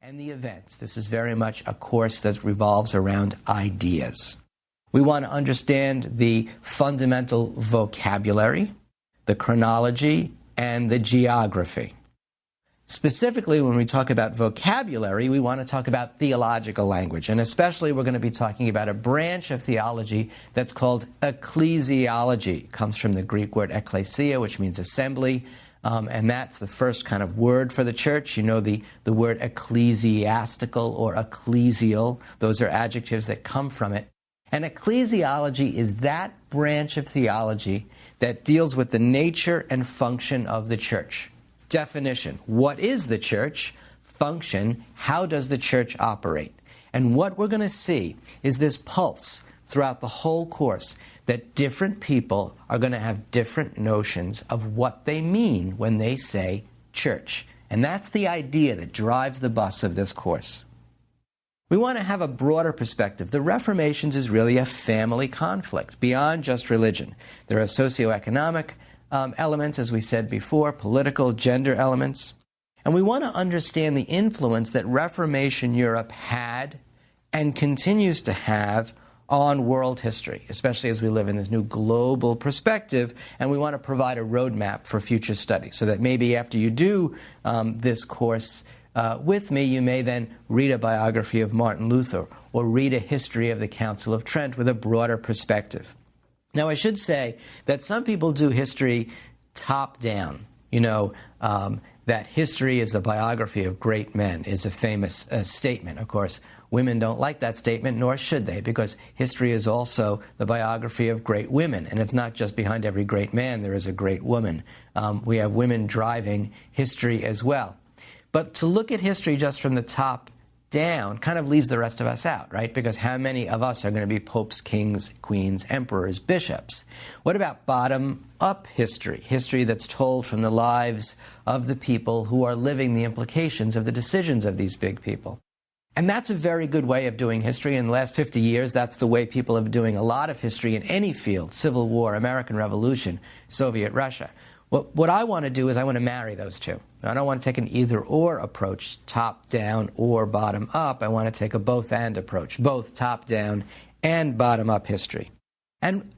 and the events. This is very much a course that revolves around ideas. We want to understand the fundamental vocabulary, the chronology, and the geography. Specifically, when we talk about vocabulary, we want to talk about theological language, and especially we're going to be talking about a branch of theology that's called ecclesiology. It comes from the Greek word ekklesia, which means assembly, and that's the first kind of word for the church. You know the word ecclesiastical or ecclesial. Those are adjectives that come from it. And ecclesiology is that branch of theology that deals with the nature and function of the church. Definition: what is the church? Function: how does the church operate? And what we're going to see is this pulse throughout the whole course that different people are going to have different notions of what they mean when they say church. And that's the idea that drives the bus of this course. We want to have a broader perspective. The Reformations is really a family conflict beyond just religion. There are socioeconomic elements, as we said before, political, gender elements. And we want to understand the influence that Reformation Europe had and continues to have on world history, especially as we live in this new global perspective, and we want to provide a roadmap for future study so that maybe after you do this course with me, you may then read a biography of Martin Luther or read a history of the Council of Trent with a broader perspective. Now, I should say that some people do history top-down. You know, that history is a biography of great men is a famous statement. Of course, women don't like that statement, nor should they, because history is also the biography of great women. And it's not just behind every great man there is a great woman. We have women driving history as well. But to look at history just from the top down kind of leaves the rest of us out, right? Because how many of us are going to be popes, kings, queens, emperors, bishops? What about bottom-up history? History that's told from the lives of the people who are living the implications of the decisions of these big people. And that's a very good way of doing history. In the last 50 years, that's the way people have been doing a lot of history in any field: Civil War, American Revolution, Soviet Russia. What I want to do is I want to marry those two. I don't want to take an either-or approach, top-down or bottom-up. I want to take a both-and approach, both top-down and bottom-up history. And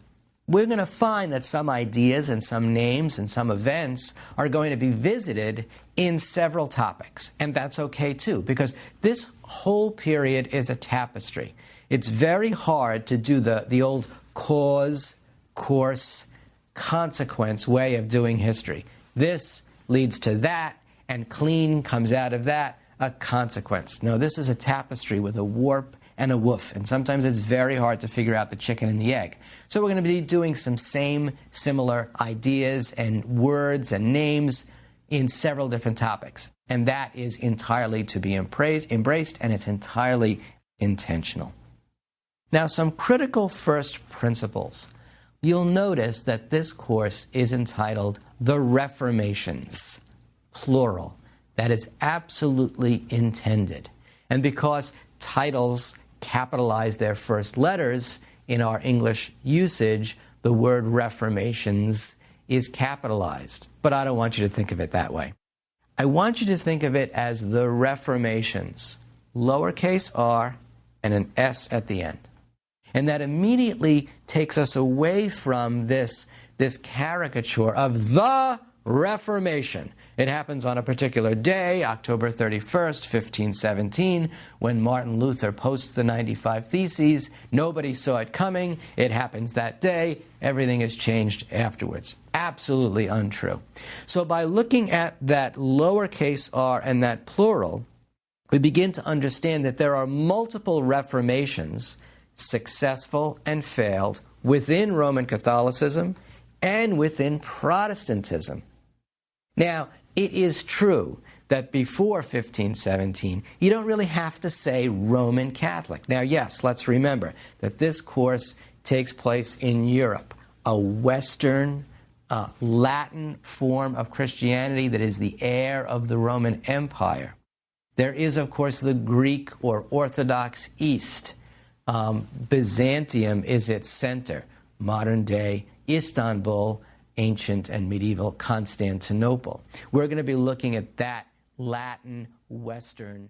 we're going to find that some ideas and some names and some events are going to be visited in several topics. And that's okay, too, because this whole period is a tapestry. It's very hard to do the old cause, course, consequence way of doing history. This leads to that, and clean comes out of that, a consequence. No, this is a tapestry with a warp and a woof, and sometimes it's very hard to figure out the chicken and the egg. So we're going to be doing some similar ideas and words and names in several different topics, and that is entirely to be embraced, and it's entirely intentional. Now, some critical first principles. You'll notice that this course is entitled The Reformations, plural. That is absolutely intended. And because titles capitalize their first letters in our English usage, the word Reformations is capitalized. But I don't want you to think of it that way. I want you to think of it as the Reformations, lowercase r and an S at the end. And that immediately takes us away from this caricature of the Reformation. It happens on a particular day, October 31st, 1517, when Martin Luther posts the 95 Theses. Nobody saw it coming. It happens that day. Everything is changed afterwards. Absolutely untrue. So by looking at that lowercase r and that plural, we begin to understand that there are multiple reformations, successful and failed, within Roman Catholicism and within Protestantism. Now, it is true that before 1517, you don't really have to say Roman Catholic. Now, yes, let's remember that this course takes place in Europe, a Western, Latin form of Christianity that is the heir of the Roman Empire. There is, of course, the Greek or Orthodox East. Byzantium is its center. Modern-day Istanbul, ancient and medieval Constantinople. We're going to be looking at that Latin Western